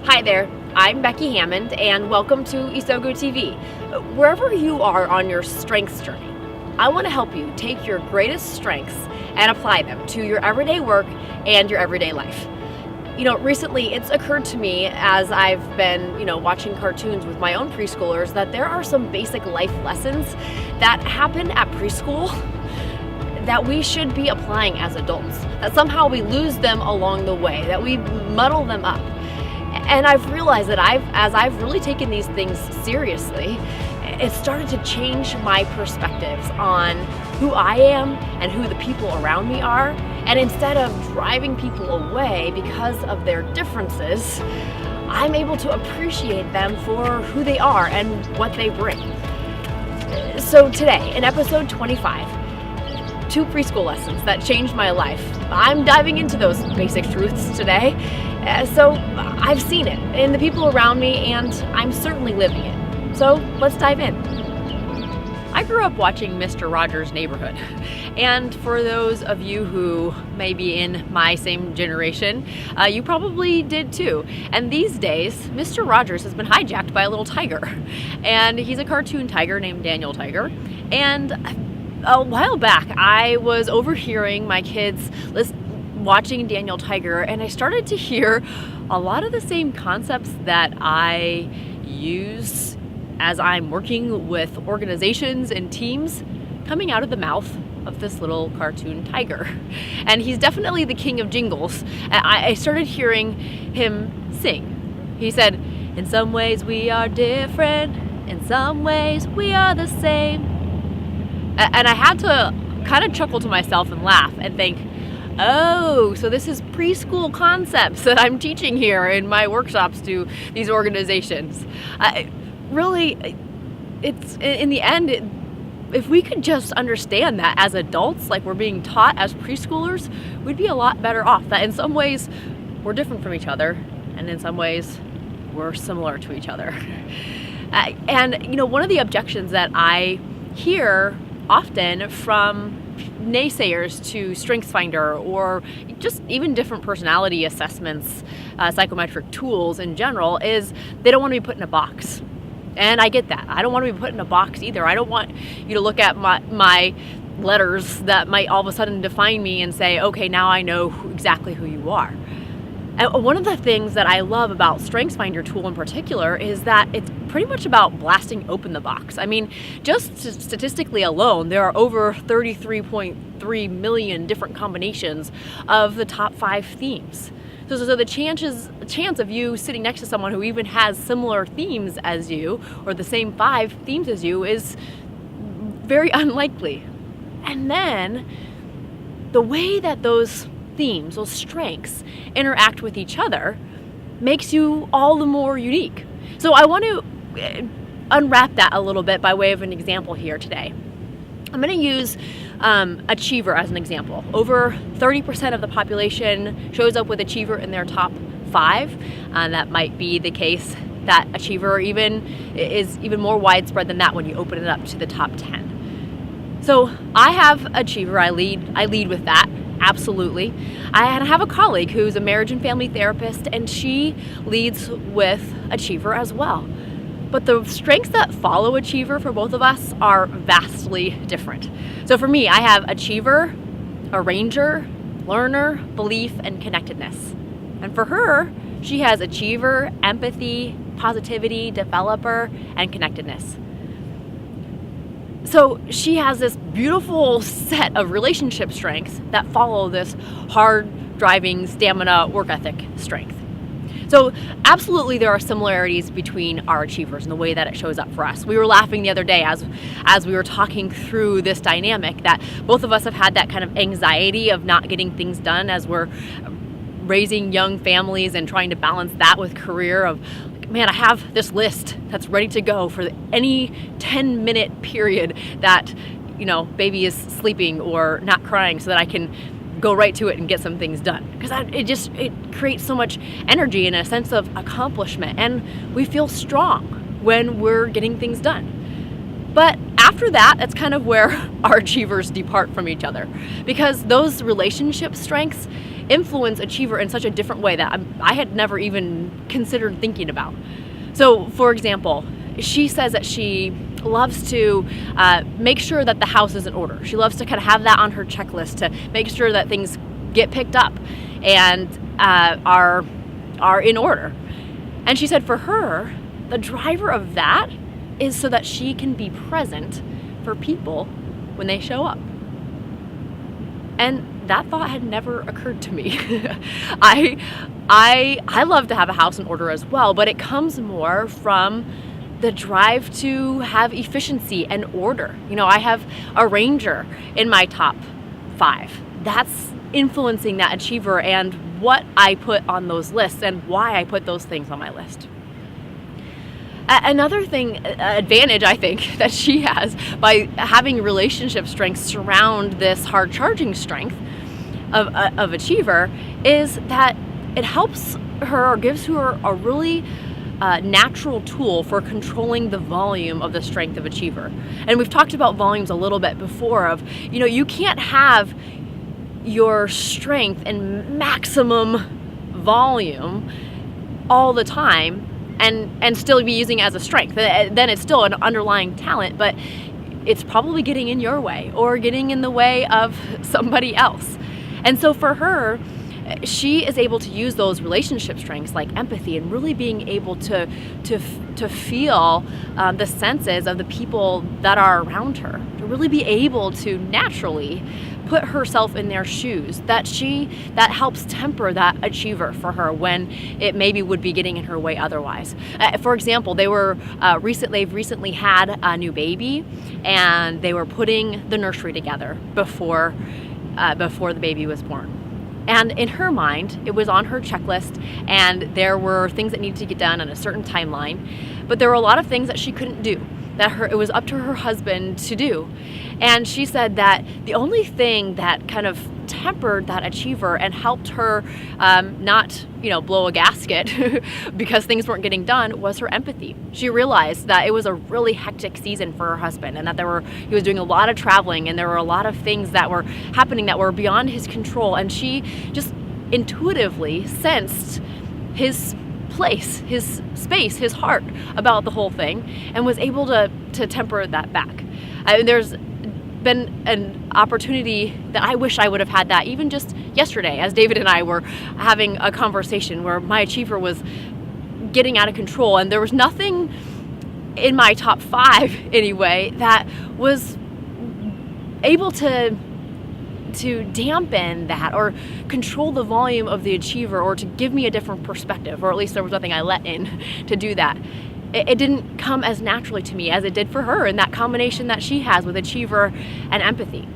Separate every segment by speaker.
Speaker 1: Hi there, I'm Becky Hammond and welcome to Isogo TV. Wherever you are on your strengths journey, I want to help you take your greatest strengths and apply them to your everyday work and your everyday life. Recently it's occurred to me as I've been, watching cartoons with my own preschoolers that there are some basic life lessons that happen at preschool that we should be applying as adults, that somehow we lose them along the way, that we muddle them up. And I've realized that as I've really taken these things seriously, it started to change my perspectives on who I am and who the people around me are. And instead of driving people away because of their differences, I'm able to appreciate them for who they are and what they bring. So today, in episode 25, 2 preschool lessons that changed my life, I'm diving into those basic truths today. So I've seen it in the people around me, and I'm certainly living it. So let's dive in. I grew up watching Mr. Rogers' Neighborhood, and for those of you who may be in my same generation, you probably did too. And these days, Mr. Rogers has been hijacked by a little tiger, and he's a cartoon tiger named Daniel Tiger. And a while back, I was overhearing my kids watching Daniel Tiger, and I started to hear a lot of the same concepts that I use as I'm working with organizations and teams coming out of the mouth of this little cartoon tiger. And he's definitely the king of jingles. I started hearing him sing. He said, "In some ways we are different, in some ways we are the same." And I had to kind of chuckle to myself and laugh and think, oh, so this is preschool concepts that I'm teaching here in my workshops to these organizations. Really, it's in the end, if we could just understand that as adults, like we're being taught as preschoolers, we'd be a lot better off. That in some ways, we're different from each other, and in some ways, we're similar to each other. And one of the objections that I hear often from naysayers to StrengthsFinder, or just even different personality assessments, psychometric tools in general, is they don't want to be put in a box. And I get that. I don't want to be put in a box either. I don't want you to look at my letters that might all of a sudden define me and say, okay, now I know exactly who you are. And one of the things that I love about StrengthsFinder tool in particular is that it's pretty much about blasting open the box. I mean, just statistically alone, there are over 33.3 million different combinations of the top 5 themes. So the chance of you sitting next to someone who even has similar themes as you, or the same 5 themes as you, is very unlikely. And then the way that those themes, those strengths, interact with each other makes you all the more unique. So I want to unwrap that a little bit by way of an example here today. I'm going to use achiever as an example. Over 30% of the population shows up with achiever in their top 5, and that might be the case that achiever is even more widespread than that when you open it up to the top 10. So I have achiever. I lead with that. Absolutely. I have a colleague who's a marriage and family therapist, and she leads with achiever as well. But the strengths that follow achiever for both of us are vastly different. So for me, I have achiever, arranger, learner, belief, and connectedness. And for her, she has achiever, empathy, positivity, developer, and connectedness. So she has this beautiful set of relationship strengths that follow this hard driving stamina work ethic strength. So absolutely there are similarities between our achievers and the way that it shows up for us. We were laughing the other day as we were talking through this dynamic that both of us have had that kind of anxiety of not getting things done as we're raising young families and trying to balance that with career of, man, I have this list that's ready to go for any 10-minute period that, baby is sleeping or not crying so that I can go right to it and get some things done. Because it creates so much energy and a sense of accomplishment, and we feel strong when we're getting things done. But after that, that's kind of where our achievers depart from each other, because those relationship strengths, influence achiever in such a different way that I had never even considered thinking about. So, for example, she says that she loves to make sure that the house is in order. She loves to kind of have that on her checklist to make sure that things get picked up and are in order. And she said for her, the driver of that is so that she can be present for people when they show up. And that thought had never occurred to me. I love to have a house in order as well, but it comes more from the drive to have efficiency and order. You know, I have a ranger in my top 5. That's influencing that achiever and what I put on those lists and why I put those things on my list. Another advantage I think that she has by having relationship strengths surround this hard charging strength of achiever is that it helps her or gives her a really natural tool for controlling the volume of the strength of achiever. And we've talked about volumes a little bit before of, you know, you can't have your strength in maximum volume all the time and still be using it as a strength. Then it's still an underlying talent, but it's probably getting in your way or getting in the way of somebody else. And so for her, she is able to use those relationship strengths like empathy and really being able to feel the senses of the people that are around her, to really be able to naturally put herself in their shoes. That helps temper that achiever for her when it maybe would be getting in her way otherwise. For example, they've recently had a new baby, and they were putting the nursery together before the baby was born. And in her mind, it was on her checklist, and there were things that needed to get done on a certain timeline, but there were a lot of things that she couldn't do, it was up to her husband to do. And she said that the only thing that kind of tempered that achiever and helped her not, blow a gasket because things weren't getting done was her empathy. She realized that it was a really hectic season for her husband, and that he was doing a lot of traveling, and there were a lot of things that were happening that were beyond his control, and she just intuitively sensed his place, his space, his heart about the whole thing, and was able to temper that back. There's been an opportunity that I wish I would have had that even just yesterday, as David and I were having a conversation where my achiever was getting out of control, and there was nothing in my top 5 anyway that was able to dampen that or control the volume of the achiever or to give me a different perspective, or at least there was nothing I let in to do that. It didn't come as naturally to me as it did for her, in that combination that she has with achiever and empathy.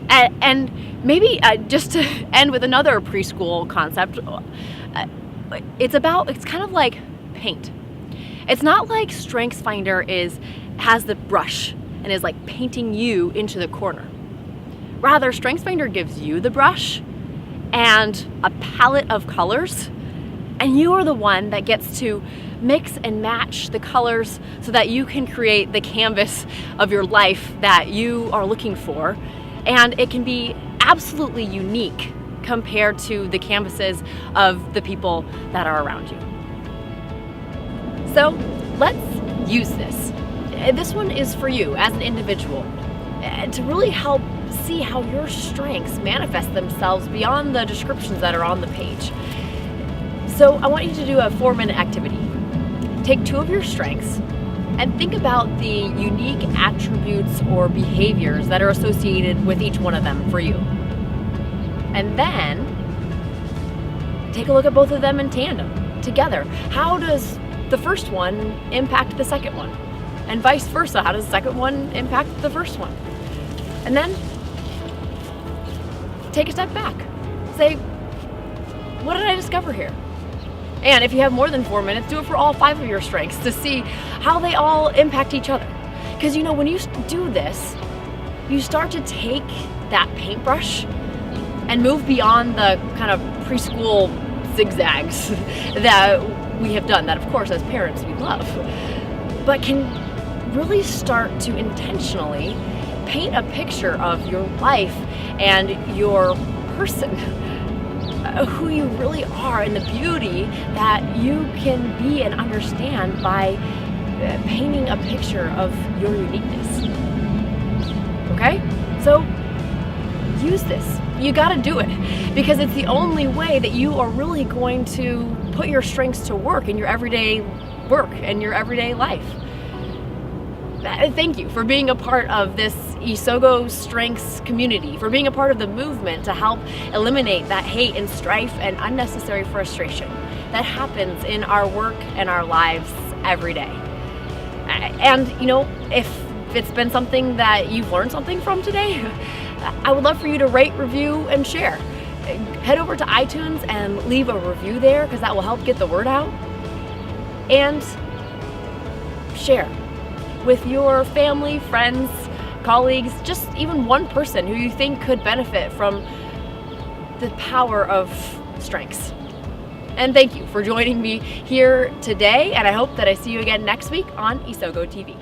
Speaker 1: And maybe just to end with another preschool concept, it's kind of like paint. It's not like StrengthsFinder has the brush and is like painting you into the corner. Rather, StrengthsFinder gives you the brush and a palette of colors, and you are the one that gets to mix and match the colors so that you can create the canvas of your life that you are looking for. And it can be absolutely unique compared to the canvases of the people that are around you. So let's use this. This one is for you as an individual, to really help see how your strengths manifest themselves beyond the descriptions that are on the page. So I want you to do a 4-minute activity. Take 2 of your strengths and think about the unique attributes or behaviors that are associated with each one of them for you. And then take a look at both of them in tandem, together. How does the first one impact the second one? And vice versa, how does the second one impact the first one? And then take a step back. Say, what did I discover here? And if you have more than 4 minutes, do it for all 5 of your strengths to see how they all impact each other. Because when you do this, you start to take that paintbrush and move beyond the kind of preschool zigzags that we have done, that of course as parents we love, but can really start to intentionally paint a picture of your life and your person who you really are and the beauty that you can be and understand by painting a picture of your uniqueness. Okay? So use this. You gotta do it, because it's the only way that you are really going to put your strengths to work in your everyday work and your everyday life. Thank you for being a part of this Isogo Strengths community, for being a part of the movement to help eliminate that hate and strife and unnecessary frustration that happens in our work and our lives every day. And you know, if it's been something that you've learned something from today, I would love for you to rate, review, and share. Head over to iTunes and leave a review there, because that will help get the word out. And share with your family, friends, colleagues, just even one person who you think could benefit from the power of strengths. And thank you for joining me here today, and I hope that I see you again next week on Isogo TV.